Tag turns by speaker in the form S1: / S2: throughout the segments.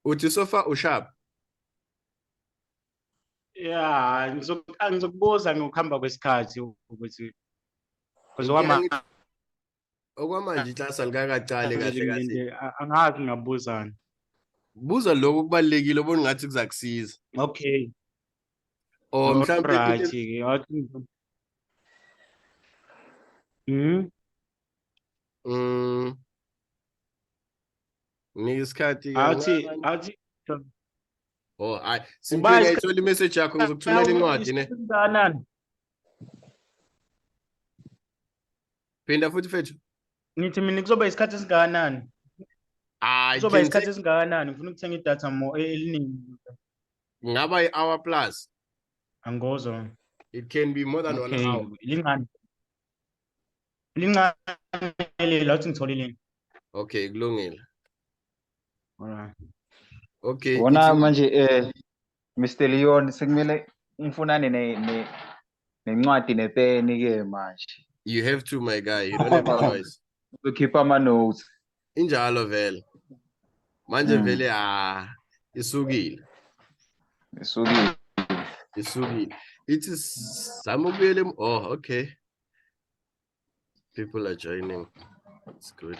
S1: Uthi so far usharp.
S2: Yeah, ngizokubuza ngokuhamba kwesikhathi ukuthi
S1: Okwamanje iklasi alikakaqali kahle kahle.
S2: angazi ngingabuzana.
S1: Buza lokho kubalekile obona ngathi kuzakusiza.
S2: Okay.
S1: Or mhlambe
S2: Alright-ke
S1: nika isikhathi
S2: athi
S1: oh hayi simpheni ayithola imessage yakho ngizokuthumela incwadi ne. Phinda futhi fethu.
S2: Ngithi mina kuzoba isikhathi esingakanani? Kuzoba isikhathi esingakanani? Ngifuna ukuthenga idatha eliningi.
S1: Ngaba i-hour plus.
S2: Angozwa.
S1: It can be more than 1 hour.
S2: Lincane lathi ngitholile.
S1: Okay, kulungile.
S2: Alright.
S1: Okay.
S3: Wona manje Mr. Leon sekumele ngifunane nencwadi nepeni ke manje.
S1: You have to, my guy. You don't have a choice.
S3: To keep my notes.
S1: Injalo vele. Manje vele isukile. It is Samubele. Oh, okay. People are joining. It's good.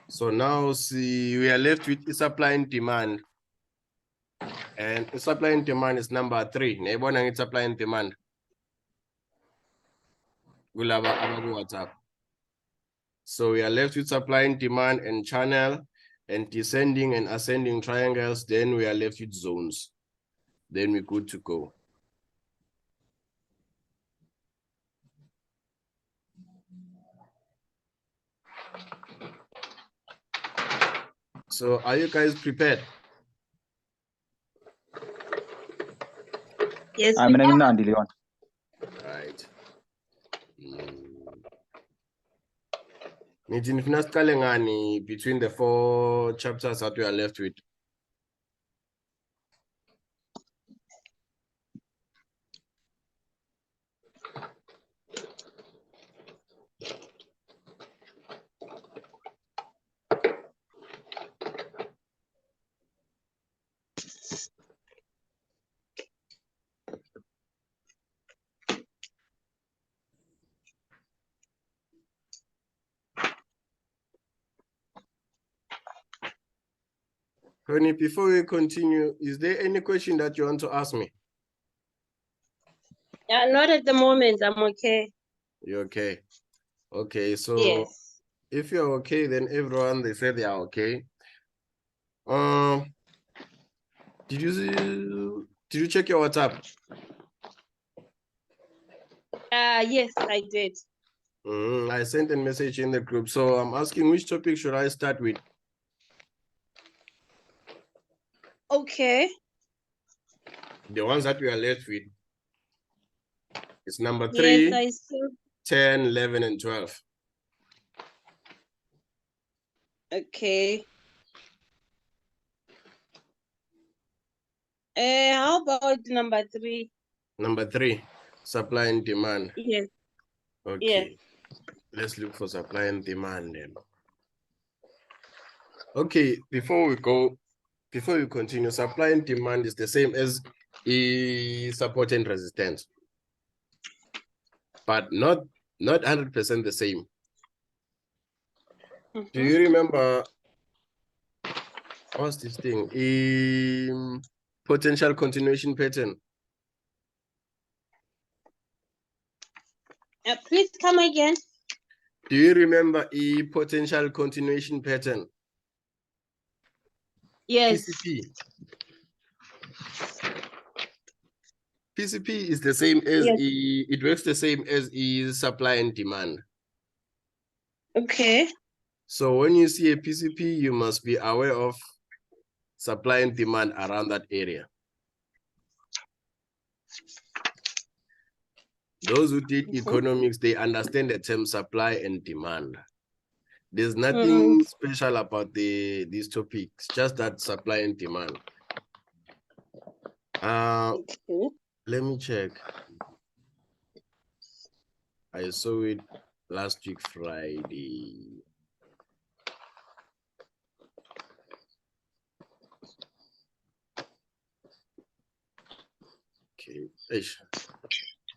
S1: So now see, we are left with supply and demand. And supply and demand is number 3. Nebona supply and demand. WhatsApp. So we are left with supply and demand and channel and descending and ascending triangles. Then we are left with zones. Then we're good to go. So are you guys prepared?
S4: Yes.
S3: I'm Nandi Leon.
S1: Right. Between the 4 chapters that we are left with. Connie, before we continue, is there any question that you want to ask me?
S4: Not at the moment. I'm okay.
S1: You're okay. Okay, so
S4: yes.
S1: If you're okay, then everyone they say they are okay. Did you check your WhatsApp?
S4: Yes, I did.
S1: I sent a message in the group. So I'm asking, which topic should I start with?
S4: Okay.
S1: The ones that we are left with. It's number 3,
S4: yes, I see.
S1: 10, 11, and 12.
S4: Okay. How about number 3?
S1: Number 3, supply and demand.
S4: Yes.
S1: Okay.
S4: Yes.
S1: Let's look for supply and demand then. Okay, before we continue, supply and demand is the same as support and resistance, but not 100% the same. Do you remember what's this thing? Potential continuation pattern.
S4: Please come again.
S1: Do you remember a potential continuation pattern?
S4: Yes.
S1: PCP is the same as it works the same as supply and demand.
S4: Okay.
S1: So when you see a PCP, you must be aware of supply and demand around that area. Those who did economics, they understand the term supply and demand. There's nothing special about these topics, just that supply and demand. Let me check. I saw it last week, Friday. Okay. Ish.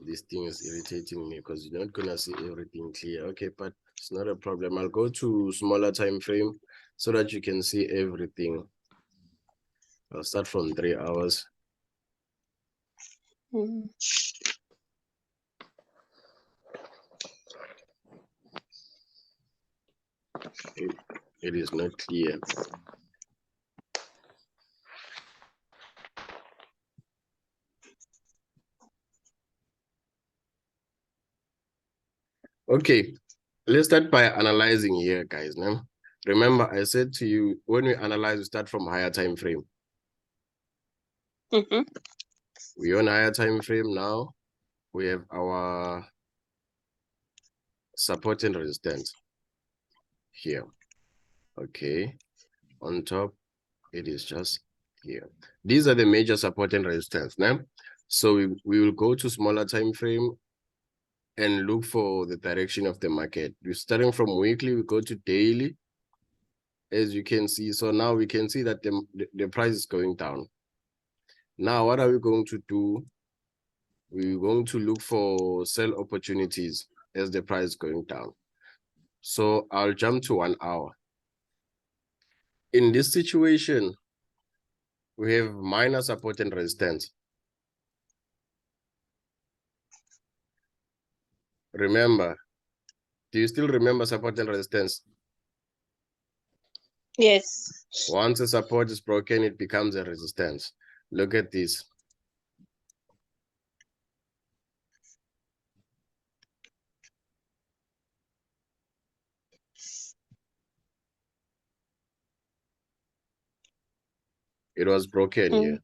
S1: This thing is irritating me because you're not gonna see everything clear. Okay, but it's not a problem. I'll go to smaller time frame so that you can see everything. I'll start from 3 hours. It is not clear. Okay, let's start by analyzing here, guys. Now, remember, I said to you, when we analyze, we start from higher time frame. We're on higher time frame now. We have our support and resistance here. Okay, on top, it is just here. These are the major support and resistance. Now, so we will go to smaller time frame and look for the direction of the market. We're starting from weekly, we go to daily, as you can see. So now we can see that the price is going down. Now, what are we going to do? We're going to look for sell opportunities as the price is going down. So I'll jump to 1 hour. In this situation, we have minor support and resistance. Remember, do you still remember support and resistance?
S4: Yes.
S1: Once a support is broken, it becomes a resistance. Look at this. It was broken here.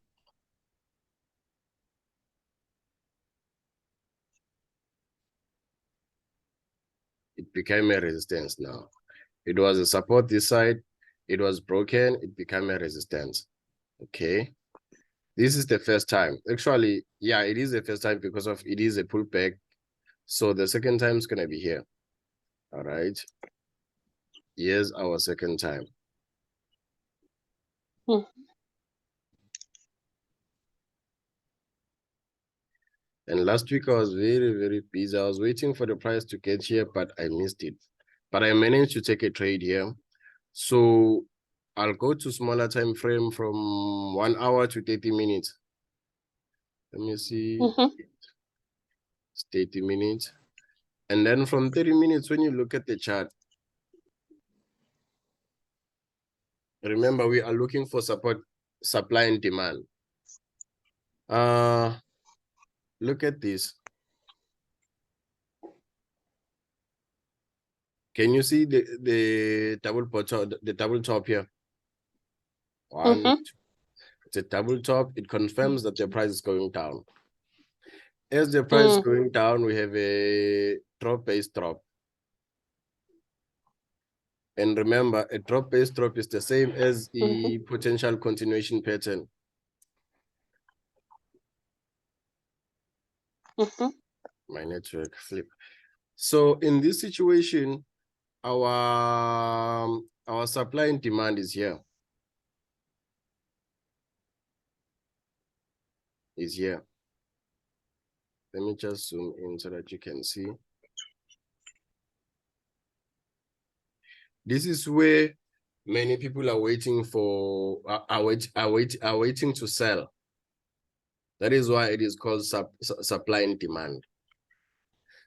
S1: It became a resistance now. It was a support this side. It was broken. It became a resistance. Okay. This is the first time. Actually, yeah, it is the first time because of it is a pullback. So the second time is going to be here. All right. Here's our second time. And last week I was very, very busy. I was waiting for the price to get here, but I missed it. But I managed to take a trade here. So I'll go to smaller time frame from 1 hour to 30 minutes. Let me see. It's 30 minutes. And then from 30 minutes, when you look at the chart, remember we are looking for support, supply and demand. Look at this. Can you see the double bottom, the double top here? One, two. It's a double top. It confirms that the price is going down. As the price is going down, we have a drop-based drop. And remember, a drop-based drop is the same as the potential continuation pattern. My network flip. So in this situation, our supply and demand is here. Is here. Let me just zoom in so that you can see. This is where many people are waiting for, are waiting to sell. That is why it is called supply and demand.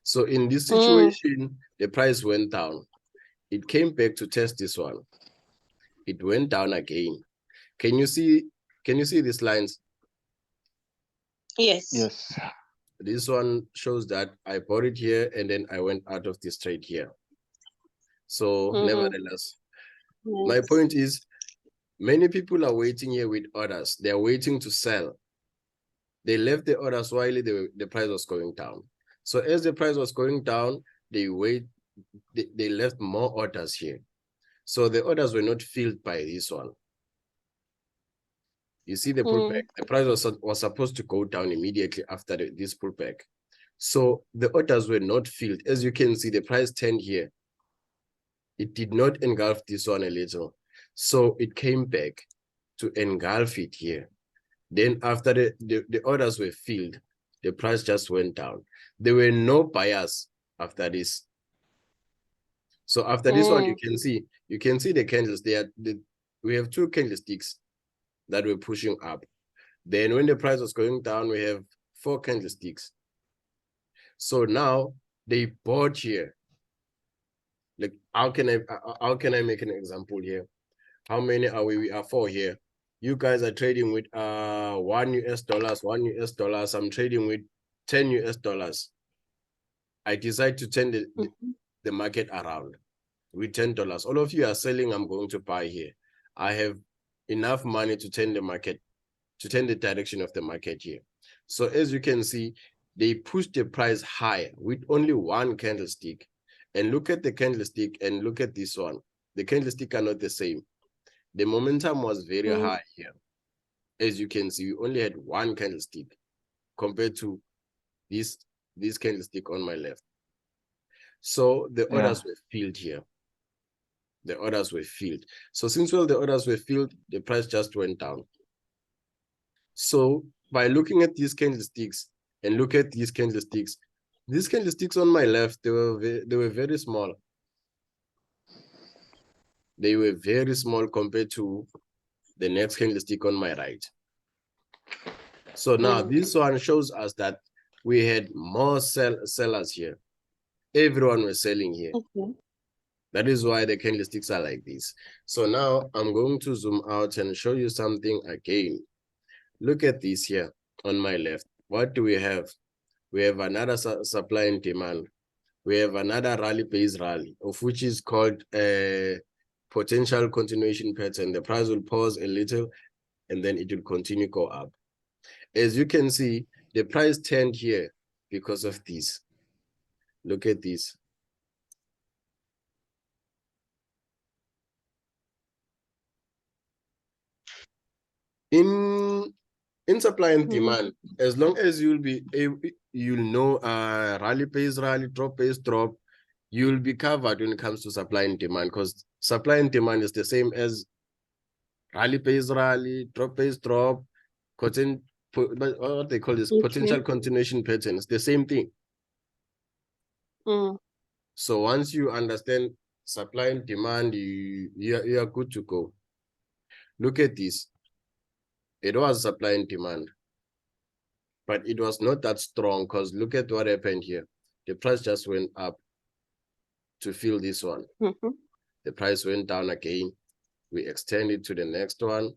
S1: So in this situation, the price went down. It came back to test this one. It went down again. Can you see these lines?
S4: Yes.
S3: Yes.
S1: This one shows that I bought it here and then I went out of this trade here. So nevertheless, my point is Many people are waiting here with orders. They are waiting to sell. They left the orders while the price was going down. So as the price was going down, they left more orders here. So the orders were not filled by this one. You see the pullback. The price was supposed to go down immediately after this pullback. So the orders were not filled. As you can see, the price turned here. It did not engulf this one a little. So it came back to engulf it here. Then after the orders were filled, the price just went down. There were no buyers after this. So after this one, you can see the candles there. We have two candlesticks that were pushing up. Then when the price was going down, we have 4 candlesticks. So now they bought here. Like, how can I make an example here? How many are we? We are 4 here. You guys are trading with $1 US. I'm trading with $10 US. I decide to turn the market around with $10. All of you are selling, I'm going to buy here. I have enough money to turn the market, to turn the direction of the market here. So as you can see, they pushed the price higher with only 1 candlestick. And look at the candlestick and look at this one. The candlestick are not the same. The momentum was very high here. As you can see, we only had 1 candlestick compared to this candlestick on my left. So the orders were filled here. The orders were filled. So since the orders were filled, the price just went down. So by looking at these candlesticks and look at these candlesticks on my left, they were very small. They were very small compared to the next candlestick on my right. So now this one shows us that we had more sellers here. Everyone was selling here. Okay. That is why the candlesticks are like this. So now I'm going to zoom out and show you something again. Look at this here on my left. What do we have? We have another supply and demand. We have another rally-based rally, of which is called a potential continuation pattern. The price will pause a little and then it will continue go up. As you can see, the price turned here because of this. Look at this. In supply and demand, as long as you'll know rally pays rally, drop pays drop, you'll be covered when it comes to supply and demand, because supply and demand is the same as rally pays rally, drop pays drop, what they call this potential continuation pattern. It's the same thing. So once you understand supply and demand, you are good to go. Look at this. It was supply and demand, but it was not that strong, because look at what happened here. The price just went up to fill this one. The price went down again. We extended to the next one.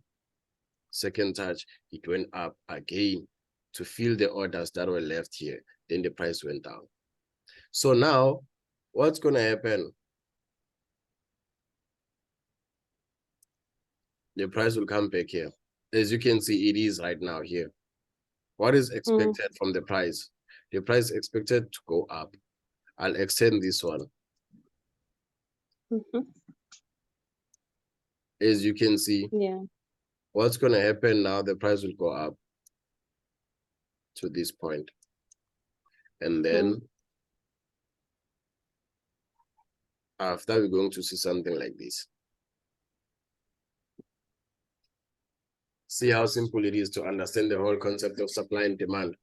S1: Second touch, it went up again to fill the orders that were left here. Then the price went down. So now, what's going to happen? The price will come back here. As you can see, it is right now here. What is expected from the price? The price is expected to go up. I'll extend this one. As you can see, what's going to happen now, the price will go up to this point. And then after, we're going to see something like this. See how simple it is to understand the whole concept of supply and demand.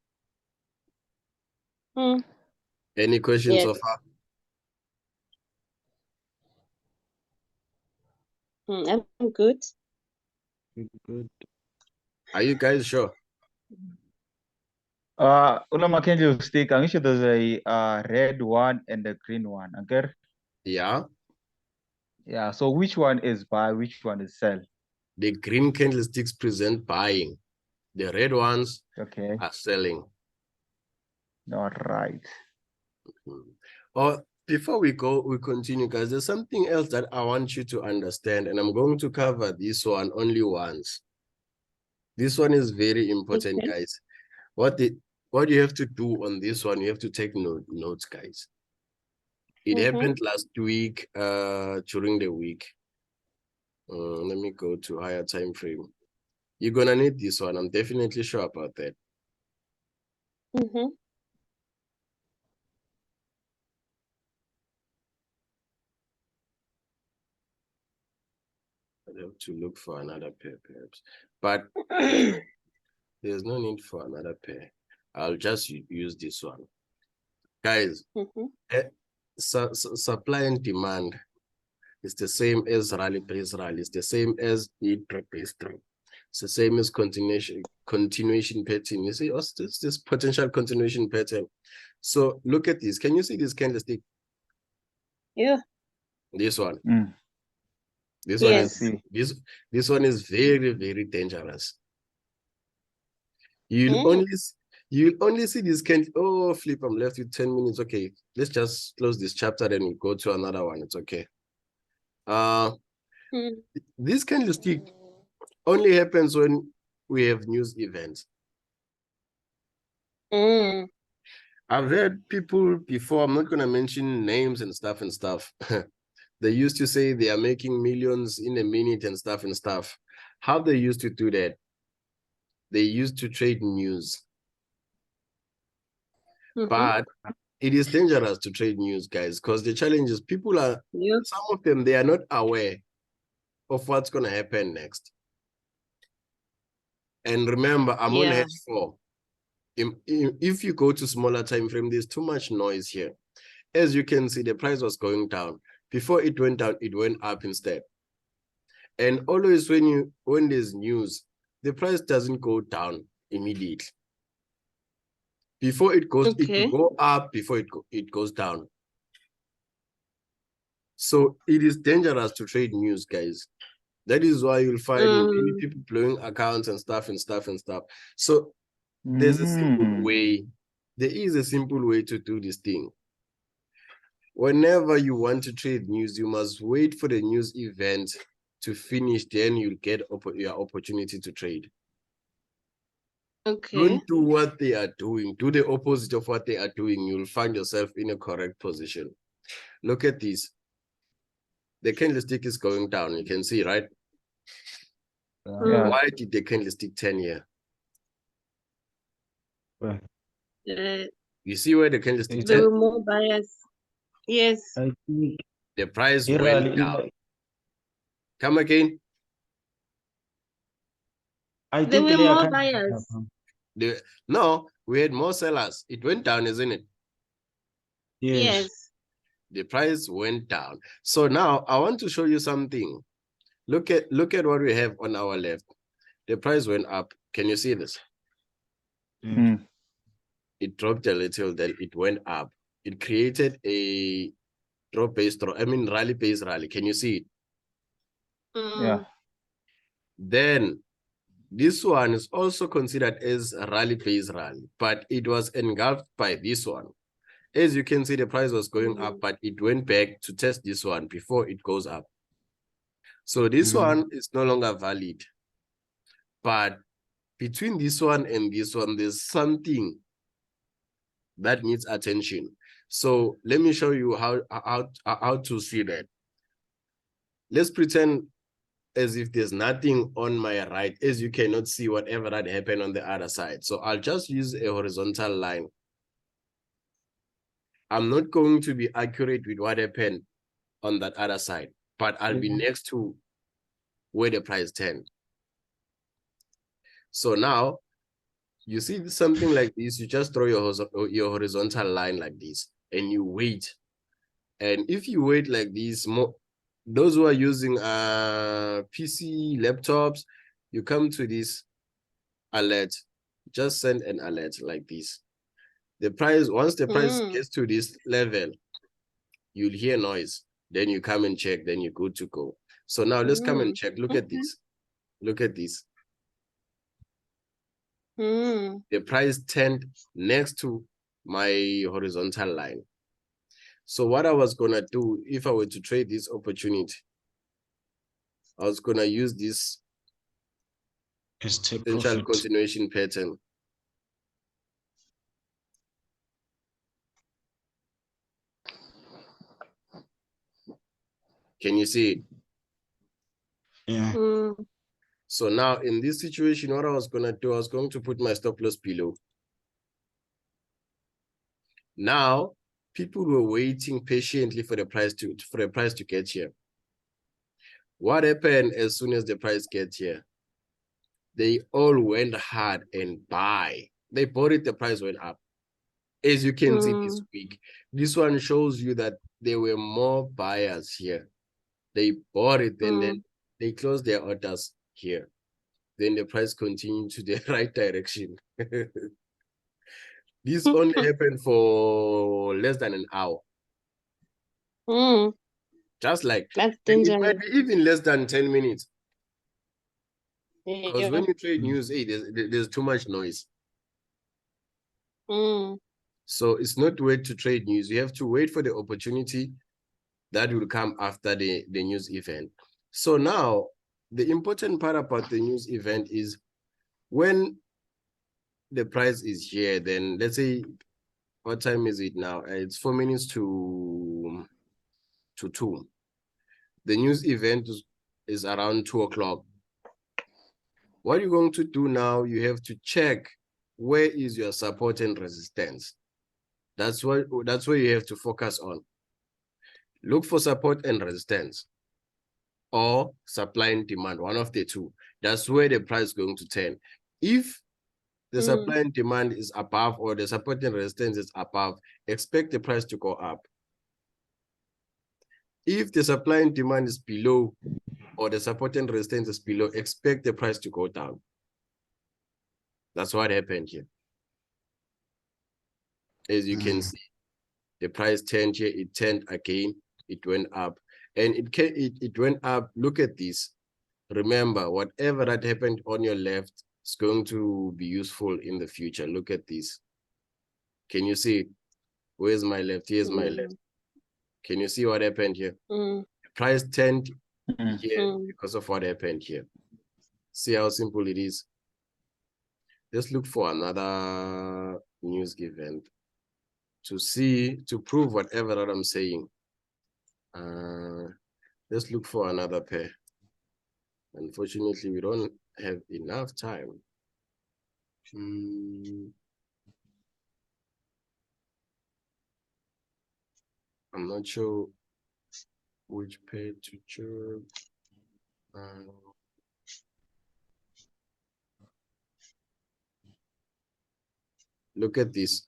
S1: Any questions so far?
S4: I'm good.
S3: Good.
S1: Are you guys sure?
S3: Ulama candlestick, angisho there's a red one and a green one, okay?
S1: Yeah.
S3: Yeah, so which one is buy, which one is sell?
S1: The green candlesticks present buying. The red ones are selling.
S3: All right.
S1: Or before we continue, guys, there's something else that I want you to understand, and I'm going to cover this one only once. This one is very important,
S4: Okay.
S1: guys. What you have to do on this one, you have to take notes, guys. It happened last week, during the week. Let me go to higher time frame. You're gonna need this one. I'm definitely sure about that. I have to look for another pair, perhaps. But there's no need for another pair. I'll just use this one. Guys, supply and demand is the same as rally base rally. It's the same as drop base drop. It's the same as continuation pattern. You see, this potential continuation pattern. So look at this. Can you see this candlestick?
S4: Yeah.
S1: This one. This
S4: Yes.
S1: one is this one is very, very dangerous. You'll only see this candle. Oh, flip, I'm left with 10 minutes. Okay, let's just close this chapter, then we go to another one. It's okay. This candlestick only happens when we have news events. I've heard people before, I'm not gonna mention names and stuff. They used to say they are making millions in a minute and stuff. How they used to do that? They used to trade news. But it is dangerous to trade news, guys, because the challenge is people are, some of them, they are not aware of what's going to happen next. And remember, I'm on H4. If you go to smaller time frame, there's too much noise here. As you can see, the price was going down. Before it went down, it went up instead. And always when there's news, the price doesn't go down immediately. Before it goes, it will go up before it goes down. So it is dangerous to trade news, guys. That is why you'll find many people blowing accounts and stuff. So there's a simple way. There is a simple way to do this thing. Whenever you want to trade news, you must wait for the news event to finish. Then you'll get your opportunity to trade. Don't do what they are doing. Do the opposite of what they are doing. You'll find yourself in a correct position. Look at this. The candlestick is going down. You can see, right? Why did the candlestick turn here? You see where the candlestick
S4: There
S1: turned?
S4: were more buyers. Yes.
S2: I think
S1: The price went down. Come again?
S4: There were more buyers.
S1: No, we had more sellers. It went down, isn't it?
S4: Yes.
S1: The price went down. So now I want to show you something. Look at what we have on our left. The price went up. Can you see this? It dropped a little, then it went up. It created a rally base rally. Can you see it? Then this one is also considered as a rally base rally, but it was engulfed by this one. As you can see, the price was going up, but it went back to test this one before it goes up. So this one is no longer valid. But between this one and this one, there's something that needs attention. So let me show you how to see that. Let's pretend as if there's nothing on my right, as you cannot see whatever that happened on the other side. So I'll just use a horizontal line. I'm not going to be accurate with what happened on that other side, but I'll be next to where the price turned. So now you see something like this, you just draw your horizontal line like this and you wait. And if you wait like this, those who are using PC laptops, you come to this alert, just send an alert like this. The price, once the price gets to this level, you'll hear noise. Then you come and check, then you're good to go. So now let's come and check. Look at this. Look at this. The price turned next to my horizontal line. So what I was gonna do if I were to trade this opportunity, I was gonna use this potential continuation pattern. Can you see it?
S2: Yeah.
S1: So now in this situation, what I was gonna do, I was going to put my stop loss below. Now, people were waiting patiently for the price to get here. What happened as soon as the price gets here? They all went hard and buy. They bought it, the price went up. As you can see this week, this one shows you that there were more buyers here. They bought it and then they closed their orders here. Then the price continued to the right direction. This only happened for less than an hour. Just like,
S4: that's
S1: it might be even less than 10 minutes. Because
S4: Yeah.
S1: when you trade news, hey, there's too much noise. So it's not wait to trade news. You have to wait for the opportunity that will come after the news event. So now, the important part about the news event is when the price is here, then let's say, what time is it now? It's 4 minutes to 2. The news event is around 2 o'clock. What you're going to do now, you have to check where is your support and resistance. That's where you have to focus on. Look for support and resistance, or supply and demand, one of the two. That's where the price is going to turn. If the supply and demand is above, or the support and resistance is above, expect the price to go up. If the supply and demand is below, or the support and resistance is below, expect the price to go down. That's what happened here. As you can see, the price turned here, it turned again, it went up. And it went up. Look at this. Remember, whatever that happened on your left is going to be useful in the future. Look at this. Can you see it? Where's my left? Here's my left. Can you see what happened here? The price turned here because of what happened here. See how simple it is? Let's look for another news event to prove whatever that I'm saying. Let's look for another pair. Unfortunately, we don't have enough time. I'm not sure which pair to choose. Look at this.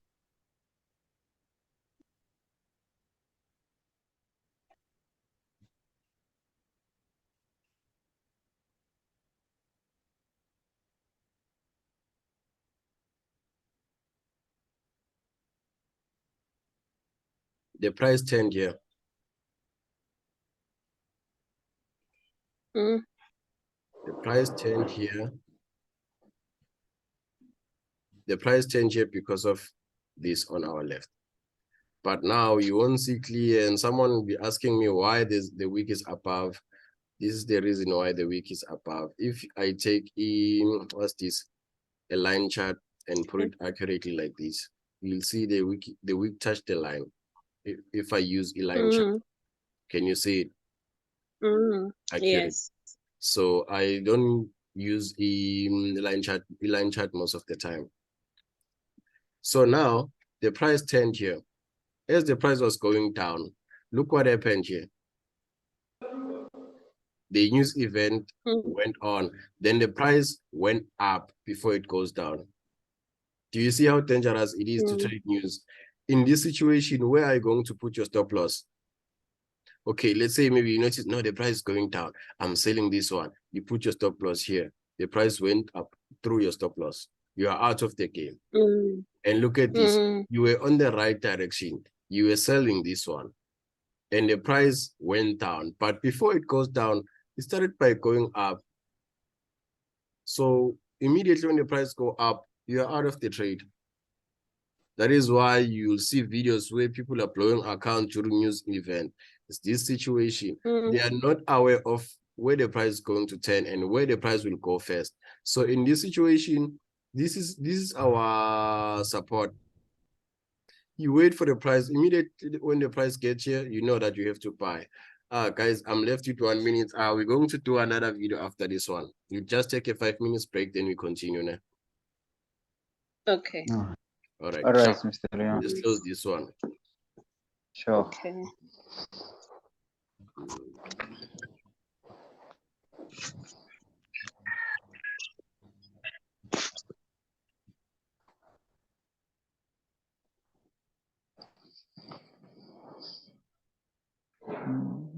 S1: The price turned here. The price turned here. The price turned here because of this on our left. But now you won't see clear, and someone will be asking me why the wick is above. This is the reason why the wick is above. If I take what's this, a line chart, and put it accurately like this, you'll see the wick touch the line. If I use a line chart, can you see it? Accurate.
S4: Yes.
S1: So I don't use a line chart most of the time. So now the price turned here. As the price was going down, look what happened here. The news event went on, then the price went up before it goes down. Do you see how dangerous it is to trade news? In this situation, where are you going to put your stop loss? Okay, let's say maybe you notice, no, the price is going down. I'm selling this one. You put your stop loss here. The price went up through your stop loss. You are out of the game. And look at this. You were on the right direction. You were selling this one. And the price went down. But before it goes down, it started by going up. So immediately when the price go up, you are out of the trade. That is why you'll see videos where people are blowing accounts during news event. It's this situation. They are not aware of where the price is going to turn and where the price will go first. So in this situation, this is our support. You wait for the price. Immediately when the price gets here, you know that you have to buy. Guys, I'm left with 1 minute. We're going to do another video after this one. You just take a 5 minutes break, then we continue now.
S4: Okay.
S1: All right.
S3: All right, Mr. Leon.
S1: Just close this one.
S3: Sure.
S4: Okay.